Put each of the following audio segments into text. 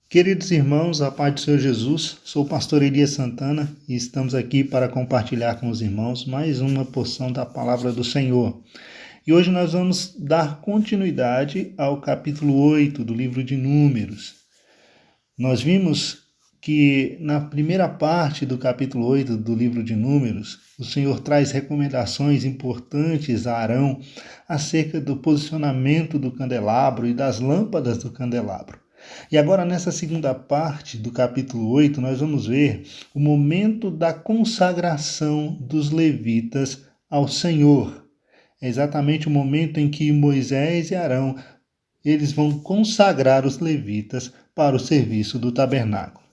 Queridos irmãos, a paz do Senhor Jesus, sou o pastor Elias Santana e estamos aqui para compartilhar com os irmãos mais uma porção da palavra do Senhor. E hoje nós vamos dar continuidade ao capítulo 8 do livro de Números. Nós vimos que na primeira parte do capítulo 8 do livro de Números, o Senhor traz recomendações importantes a Arão acerca do posicionamento do candelabro e das lâmpadas do candelabro. E agora, nessa segunda parte do capítulo 8, nós vamos ver o momento da consagração dos levitas ao Senhor. É exatamente o momento em que Moisés e Arão eles vão consagrar os levitas para o serviço do tabernáculo.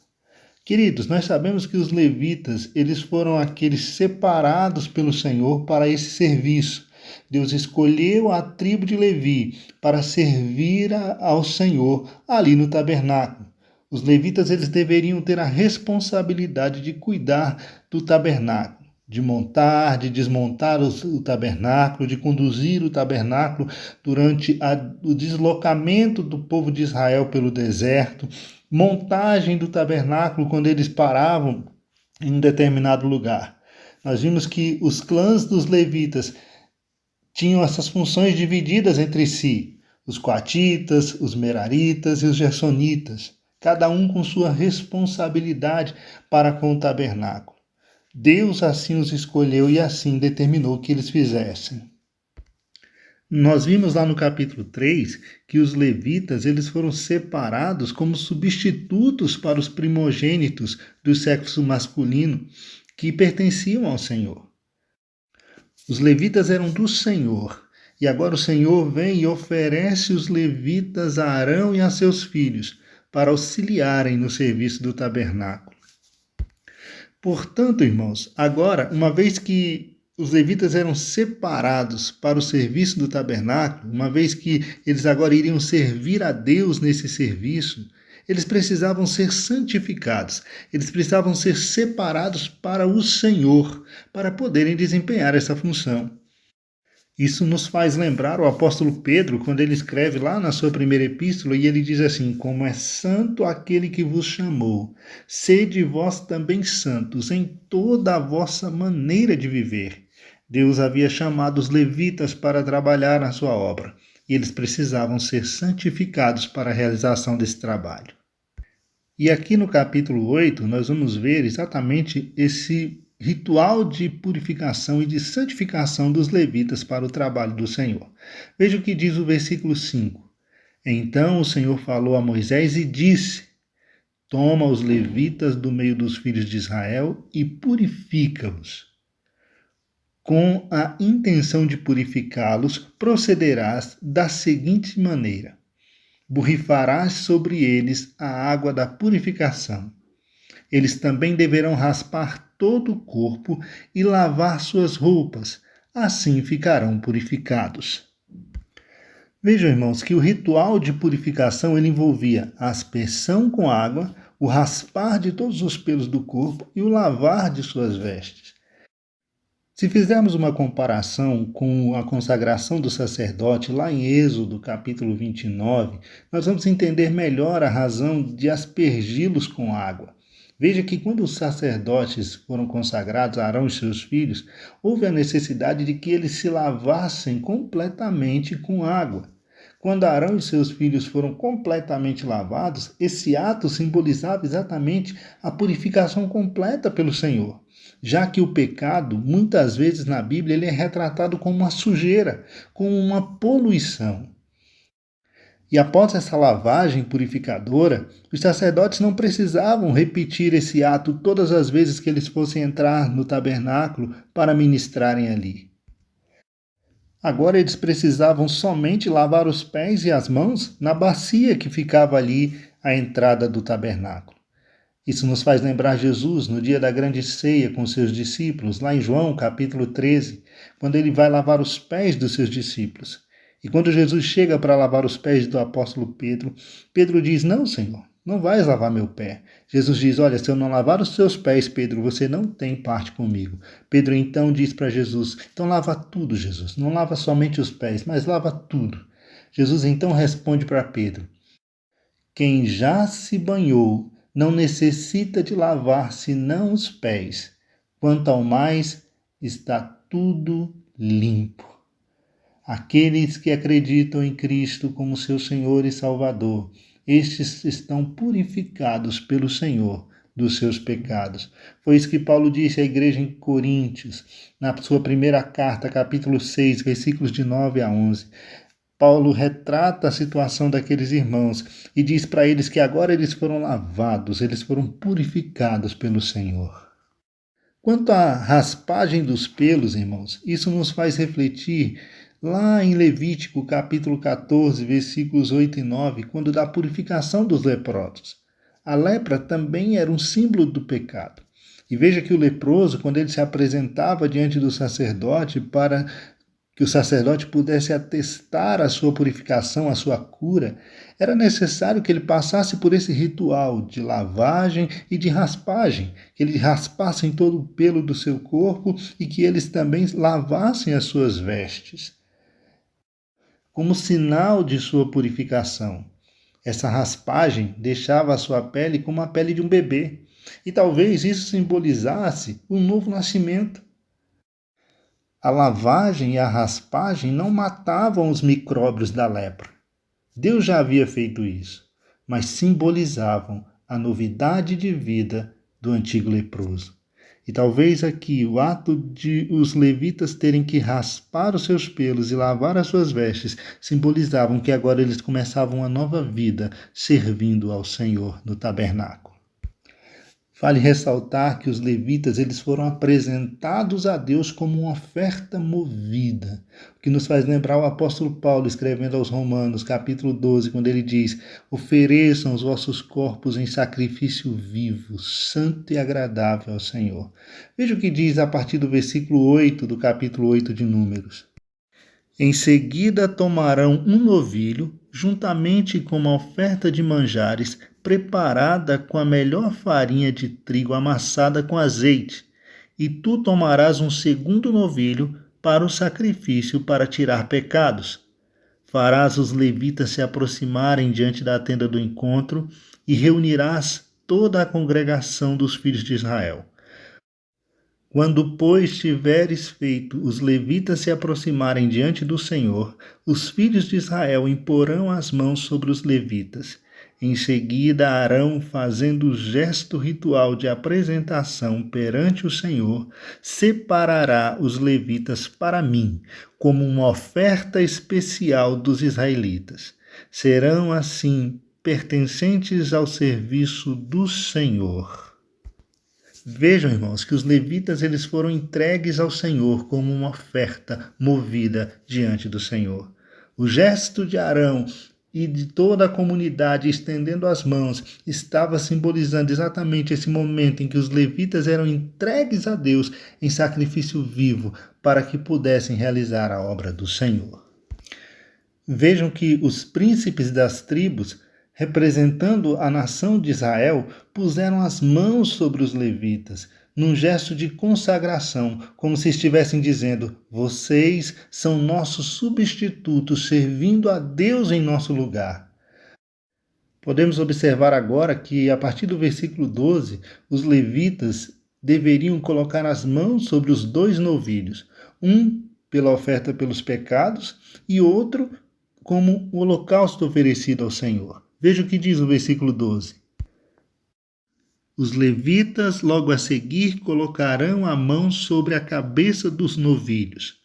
Queridos, nós sabemos que os levitas, eles foram aqueles separados pelo Senhor para esse serviço. Deus escolheu a tribo de Levi para servir ao Senhor ali no tabernáculo. Os levitas, eles deveriam ter a responsabilidade de cuidar do tabernáculo, de montar, de desmontar o tabernáculo, de conduzir o tabernáculo durante o deslocamento do povo de Israel pelo deserto, montagem do tabernáculo quando eles paravam em um determinado lugar. Nós vimos que os clãs dos levitas tinham essas funções divididas entre si, os coatitas, os meraritas e os gersonitas, cada um com sua responsabilidade para com o tabernáculo. Deus assim os escolheu e assim determinou que eles fizessem. Nós vimos lá no capítulo 3 que os levitas eles foram separados como substitutos para os primogênitos do sexo masculino que pertenciam ao Senhor. Os levitas eram do Senhor, e agora o Senhor vem e oferece os levitas a Arão e a seus filhos para auxiliarem no serviço do tabernáculo. Portanto, irmãos, agora, uma vez que os levitas eram separados para o serviço do tabernáculo, uma vez que eles agora iriam servir a Deus nesse serviço, eles precisavam ser santificados, eles precisavam ser separados para o Senhor, para poderem desempenhar essa função. Isso nos faz lembrar o apóstolo Pedro, quando ele escreve lá na sua primeira epístola, e ele diz assim: como é santo aquele que vos chamou, sede vós também santos em toda a vossa maneira de viver. Deus havia chamado os levitas para trabalhar na sua obra, e eles precisavam ser santificados para a realização desse trabalho. E aqui no capítulo 8, nós vamos ver exatamente esse ritual de purificação e de santificação dos levitas para o trabalho do Senhor. Veja o que diz o versículo 5. Então o Senhor falou a Moisés e disse: toma os levitas do meio dos filhos de Israel e purifica-os. Com a intenção de purificá-los, procederás da seguinte maneira: borrifarás sobre eles a água da purificação. Eles também deverão raspar todo o corpo e lavar suas roupas, assim ficarão purificados. Vejam, irmãos, que o ritual de purificação ele envolvia a aspersão com água, o raspar de todos os pelos do corpo e o lavar de suas vestes. Se fizermos uma comparação com a consagração do sacerdote lá em Êxodo, capítulo 29, nós vamos entender melhor a razão de aspergi-los com água. Veja que quando os sacerdotes foram consagrados, Arão e seus filhos, houve a necessidade de que eles se lavassem completamente com água. Quando Arão e seus filhos foram completamente lavados, esse ato simbolizava exatamente a purificação completa pelo Senhor, já que o pecado, muitas vezes na Bíblia, ele é retratado como uma sujeira, como uma poluição. E após essa lavagem purificadora, os sacerdotes não precisavam repetir esse ato todas as vezes que eles fossem entrar no tabernáculo para ministrarem ali. Agora eles precisavam somente lavar os pés e as mãos na bacia que ficava ali à entrada do tabernáculo. Isso nos faz lembrar Jesus no dia da grande ceia com seus discípulos, lá em João capítulo 13, quando ele vai lavar os pés dos seus discípulos. E quando Jesus chega para lavar os pés do apóstolo Pedro, Pedro diz: não, Senhor, não vais lavar meu pé. Jesus diz: olha, se eu não lavar os seus pés, Pedro, você não tem parte comigo. Pedro então diz para Jesus: então lava tudo, Jesus. Não lava somente os pés, mas lava tudo. Jesus então responde para Pedro: Quem já se banhou não necessita de lavar senão os pés. Quanto ao mais, está tudo limpo. Aqueles que acreditam em Cristo como seu Senhor e Salvador, estes estão purificados pelo Senhor dos seus pecados. Foi isso que Paulo disse à igreja em Coríntios, na sua primeira carta, capítulo 6, versículos de 9 a 11. Paulo retrata a situação daqueles irmãos e diz para eles que agora eles foram lavados, eles foram purificados pelo Senhor. Quanto à raspagem dos pelos, irmãos, isso nos faz refletir lá em Levítico, capítulo 14, versículos 8 e 9, quando da purificação dos leprosos. A lepra também era um símbolo do pecado. E veja que o leproso, quando ele se apresentava diante do sacerdote para que o sacerdote pudesse atestar a sua purificação, a sua cura, era necessário que ele passasse por esse ritual de lavagem e de raspagem, que eles raspassem todo o pelo do seu corpo e que eles também lavassem as suas vestes, como sinal de sua purificação. Essa raspagem deixava a sua pele como a pele de um bebê, e talvez isso simbolizasse um novo nascimento. A lavagem e a raspagem não matavam os micróbios da lepra. Deus já havia feito isso, mas simbolizavam a novidade de vida do antigo leproso. E talvez aqui o ato de os levitas terem que raspar os seus pelos e lavar as suas vestes simbolizavam que agora eles começavam uma nova vida servindo ao Senhor no tabernáculo. Vale ressaltar que os levitas eles foram apresentados a Deus como uma oferta movida, o que nos faz lembrar o apóstolo Paulo escrevendo aos Romanos, capítulo 12, quando ele diz: ofereçam os vossos corpos em sacrifício vivo, santo e agradável ao Senhor. Veja o que diz a partir do versículo 8 do capítulo 8 de Números. Em seguida tomarão um novilho, juntamente com uma oferta de manjares, preparada com a melhor farinha de trigo amassada com azeite, e tu tomarás um segundo novilho para o sacrifício para tirar pecados. Farás os levitas se aproximarem diante da tenda do encontro e reunirás toda a congregação dos filhos de Israel. Quando, pois, tiveres feito os levitas se aproximarem diante do Senhor, os filhos de Israel imporão as mãos sobre os levitas. Em seguida, Arão, fazendo o gesto ritual de apresentação perante o Senhor, separará os levitas para mim, como uma oferta especial dos israelitas. Serão, assim, pertencentes ao serviço do Senhor. Vejam, irmãos, que os levitas eles foram entregues ao Senhor como uma oferta movida diante do Senhor. O gesto de Arão e de toda a comunidade estendendo as mãos estava simbolizando exatamente esse momento em que os levitas eram entregues a Deus em sacrifício vivo para que pudessem realizar a obra do Senhor. Vejam que os príncipes das tribos, representando a nação de Israel, puseram as mãos sobre os levitas, num gesto de consagração, como se estivessem dizendo: vocês são nossos substitutos, servindo a Deus em nosso lugar. Podemos observar agora que, a partir do versículo 12, os levitas deveriam colocar as mãos sobre os dois novilhos, um pela oferta pelos pecados e outro como o holocausto oferecido ao Senhor. Veja o que diz o versículo 12. Os levitas, logo a seguir, colocarão a mão sobre a cabeça dos novilhos.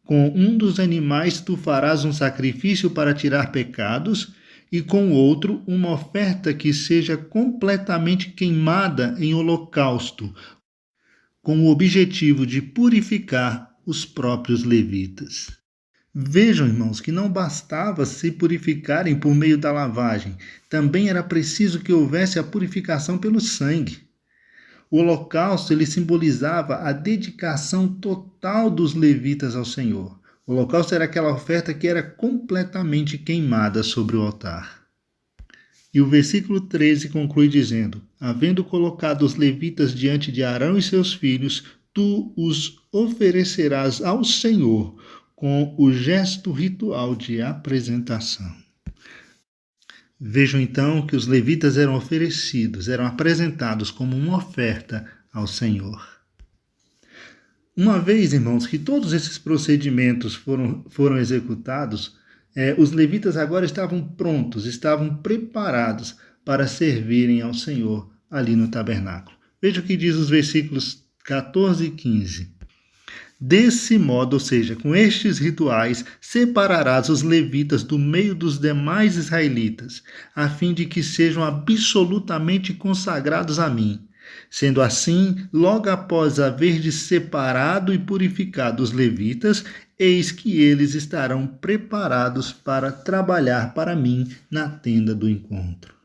Com um dos animais tu farás um sacrifício para tirar pecados, e com o outro uma oferta que seja completamente queimada em holocausto, com o objetivo de purificar os próprios levitas. Vejam, irmãos, que não bastava se purificarem por meio da lavagem, também era preciso que houvesse a purificação pelo sangue. O holocausto ele simbolizava a dedicação total dos levitas ao Senhor. O holocausto era aquela oferta que era completamente queimada sobre o altar. E o versículo 13 conclui dizendo: havendo colocado os levitas diante de Arão e seus filhos, tu os oferecerás ao Senhor com o gesto ritual de apresentação. Vejam então que os levitas eram oferecidos, eram apresentados como uma oferta ao Senhor. Uma vez, irmãos, que todos esses procedimentos foram executados, os levitas agora estavam prontos, estavam preparados para servirem ao Senhor ali no tabernáculo. Veja o que diz os versículos 14 e 15. Desse modo, ou seja, com estes rituais, separarás os levitas do meio dos demais israelitas, a fim de que sejam absolutamente consagrados a mim. Sendo assim, logo após haver separado e purificado os levitas, eis que eles estarão preparados para trabalhar para mim na tenda do encontro.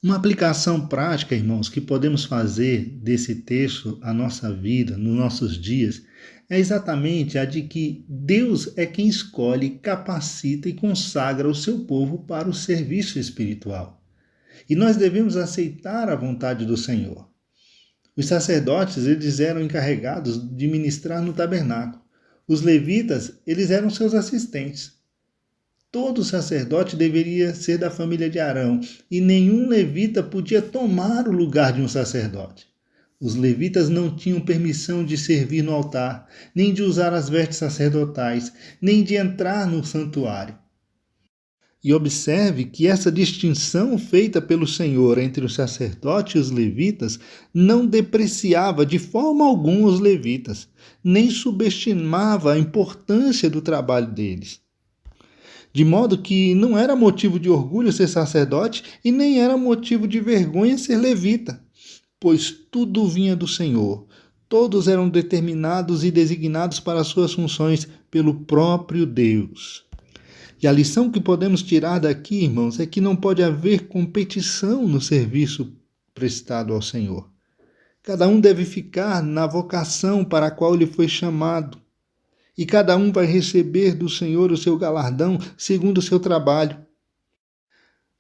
Uma aplicação prática, irmãos, que podemos fazer desse texto à nossa vida, nos nossos dias, é exatamente a de que Deus é quem escolhe, capacita e consagra o seu povo para o serviço espiritual. E nós devemos aceitar a vontade do Senhor. Os sacerdotes, eles eram encarregados de ministrar no tabernáculo. Os levitas, eles eram seus assistentes. Todo sacerdote deveria ser da família de Arão, e nenhum levita podia tomar o lugar de um sacerdote. Os levitas não tinham permissão de servir no altar, nem de usar as vestes sacerdotais, nem de entrar no santuário. E observe que essa distinção feita pelo Senhor entre o sacerdote e os levitas não depreciava de forma alguma os levitas, nem subestimava a importância do trabalho deles. De modo que não era motivo de orgulho ser sacerdote e nem era motivo de vergonha ser levita, pois tudo vinha do Senhor. Todos eram determinados e designados para suas funções pelo próprio Deus. E a lição que podemos tirar daqui, irmãos, é que não pode haver competição no serviço prestado ao Senhor. Cada um deve ficar na vocação para a qual ele foi chamado. E cada um vai receber do Senhor o seu galardão segundo o seu trabalho.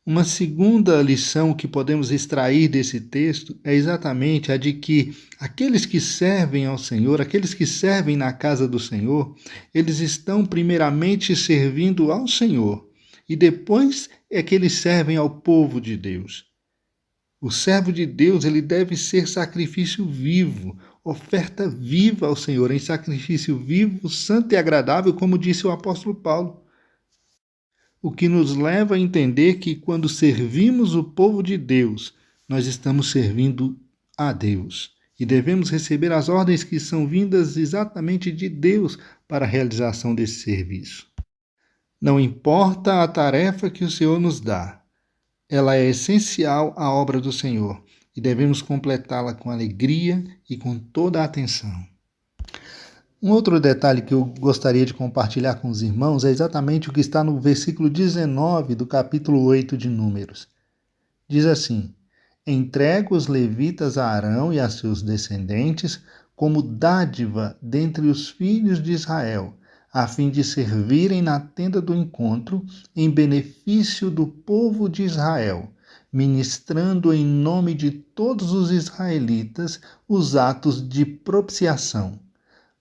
Uma segunda lição que podemos extrair desse texto é exatamente a de que aqueles que servem ao Senhor, aqueles que servem na casa do Senhor, eles estão primeiramente servindo ao Senhor e depois é que eles servem ao povo de Deus. O servo de Deus, ele deve ser sacrifício vivo, oferta viva ao Senhor, em sacrifício vivo, santo e agradável, como disse o apóstolo Paulo. O que nos leva a entender que quando servimos o povo de Deus, nós estamos servindo a Deus. E devemos receber as ordens que são vindas exatamente de Deus para a realização desse serviço. Não importa a tarefa que o Senhor nos dá, ela é essencial à obra do Senhor e devemos completá-la com alegria e com toda a atenção. Um outro detalhe que eu gostaria de compartilhar com os irmãos é exatamente o que está no versículo 19 do capítulo 8 de Números. Diz assim: entrega os levitas a Arão e a seus descendentes como dádiva dentre os filhos de Israel, a fim de servirem na tenda do encontro em benefício do povo de Israel, ministrando em nome de todos os israelitas os atos de propiciação,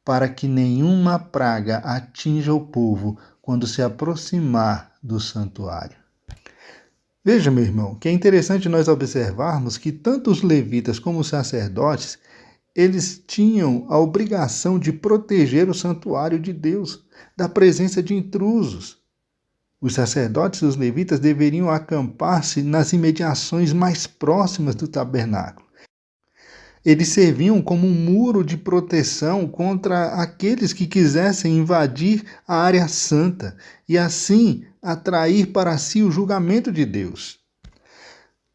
para que nenhuma praga atinja o povo quando se aproximar do santuário. Veja, meu irmão, que é interessante nós observarmos que tanto os levitas como os sacerdotes, eles tinham a obrigação de proteger o santuário de Deus da presença de intrusos. Os sacerdotes e os levitas deveriam acampar-se nas imediações mais próximas do tabernáculo. Eles serviam como um muro de proteção contra aqueles que quisessem invadir a área santa e assim atrair para si o julgamento de Deus.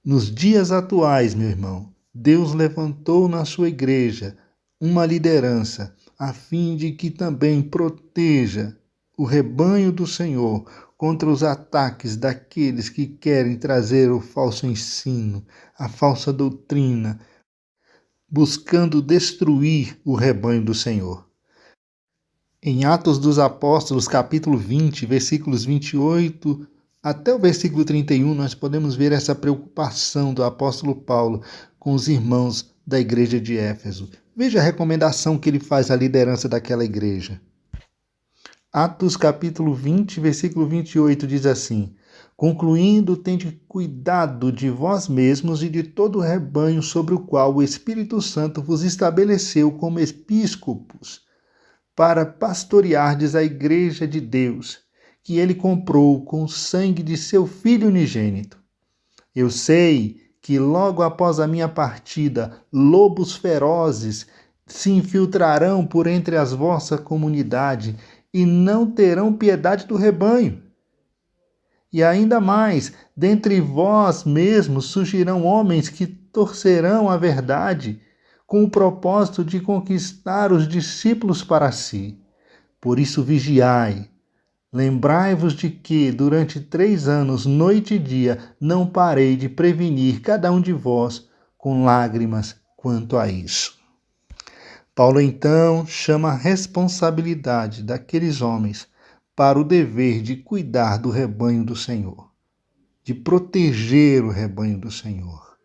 Nos dias atuais, meu irmão, Deus levantou na sua igreja uma liderança a fim de que também proteja o rebanho do Senhor contra os ataques daqueles que querem trazer o falso ensino, a falsa doutrina, buscando destruir o rebanho do Senhor. Em Atos dos Apóstolos, capítulo 20, versículos 28 até o versículo 31, nós podemos ver essa preocupação do apóstolo Paulo com os irmãos da igreja de Éfeso. Veja a recomendação que ele faz à liderança daquela igreja. Atos capítulo 20, versículo 28 diz assim: Concluindo, tende cuidado de vós mesmos e de todo o rebanho sobre o qual o Espírito Santo vos estabeleceu como episcopos, para pastoreardes a igreja de Deus, que ele comprou com o sangue de seu Filho unigênito. Eu sei que logo após a minha partida, lobos ferozes se infiltrarão por entre as vossa comunidade e não terão piedade do rebanho. E ainda mais, dentre vós mesmos surgirão homens que torcerão a verdade com o propósito de conquistar os discípulos para si. Por isso vigiai. Lembrai-vos de que, durante 3 anos, noite e dia, não parei de prevenir cada um de vós com lágrimas quanto a isso. Paulo, então, chama a responsabilidade daqueles homens para o dever de cuidar do rebanho do Senhor, de proteger o rebanho do Senhor.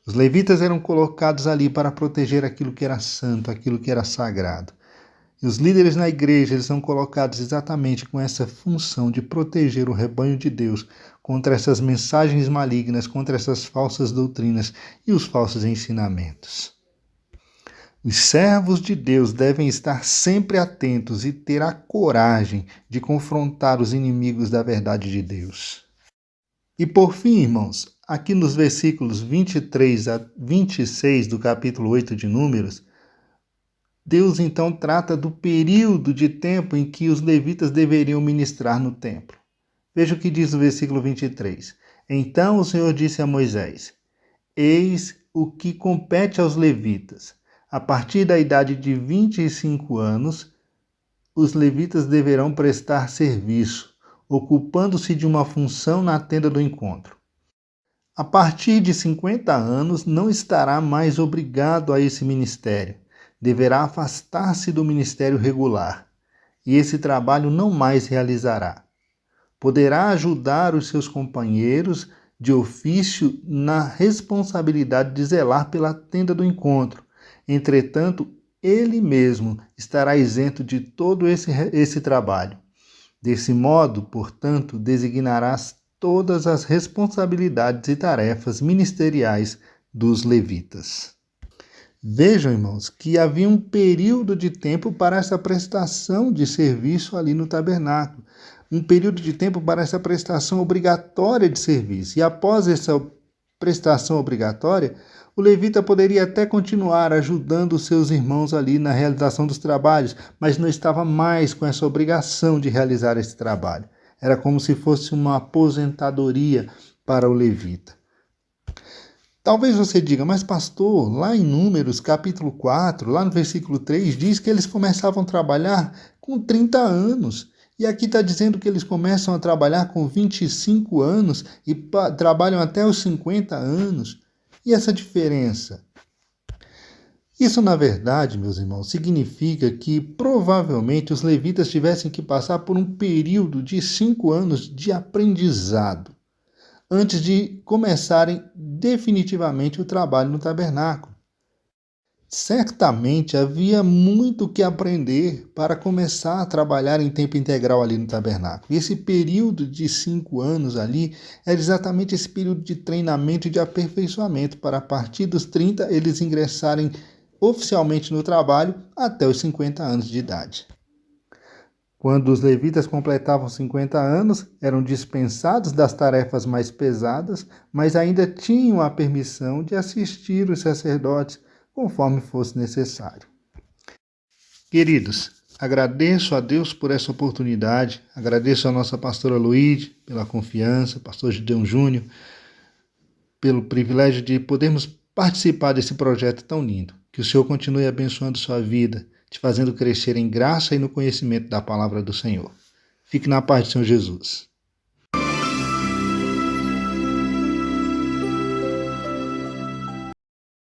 Os levitas eram colocados ali para proteger aquilo que era santo, aquilo que era sagrado. E os líderes na igreja, eles são colocados exatamente com essa função de proteger o rebanho de Deus contra essas mensagens malignas, contra essas falsas doutrinas e os falsos ensinamentos. Os servos de Deus devem estar sempre atentos e ter a coragem de confrontar os inimigos da verdade de Deus. E por fim, irmãos, aqui nos versículos 23 a 26 do capítulo 8 de Números, Deus então trata do período de tempo em que os levitas deveriam ministrar no templo. Veja o que diz o versículo 23. Então o Senhor disse a Moisés: Eis o que compete aos levitas. A partir da idade de 25 anos, os levitas deverão prestar serviço, ocupando-se de uma função na tenda do encontro. A partir de 50 anos, não estará mais obrigado a esse ministério. Deverá afastar-se do ministério regular, e esse trabalho não mais realizará. Poderá ajudar os seus companheiros de ofício na responsabilidade de zelar pela tenda do encontro. Entretanto, ele mesmo estará isento de todo esse trabalho. Desse modo, portanto, designarás todas as responsabilidades e tarefas ministeriais dos levitas. Vejam, irmãos, que havia um período de tempo para essa prestação de serviço ali no tabernáculo. Um período de tempo para essa prestação obrigatória de serviço. E após essa prestação obrigatória, o levita poderia até continuar ajudando os seus irmãos ali na realização dos trabalhos, mas não estava mais com essa obrigação de realizar esse trabalho. Era como se fosse uma aposentadoria para o levita. Talvez você diga, mas pastor, lá em Números capítulo 4, lá no versículo 3, diz que eles começavam a trabalhar com 30 anos. E aqui está dizendo que eles começam a trabalhar com 25 anos e trabalham até os 50 anos. E essa diferença? Isso, na verdade, meus irmãos, significa que provavelmente os levitas tivessem que passar por um período de 5 anos de aprendizado antes de começarem definitivamente o trabalho no tabernáculo. Certamente havia muito que aprender para começar a trabalhar em tempo integral ali no tabernáculo. E esse período de 5 anos ali era exatamente esse período de treinamento e de aperfeiçoamento para, a partir dos 30, eles ingressarem oficialmente no trabalho até os 50 anos de idade. Quando os levitas completavam 50 anos, eram dispensados das tarefas mais pesadas, mas ainda tinham a permissão de assistir os sacerdotes conforme fosse necessário. Queridos, agradeço a Deus por essa oportunidade, agradeço a nossa pastora Luíde pela confiança, pastor Gideon Júnior, pelo privilégio de podermos participar desse projeto tão lindo. Que o Senhor continue abençoando sua vida, te fazendo crescer em graça e no conhecimento da palavra do Senhor. Fique na paz do Senhor Jesus.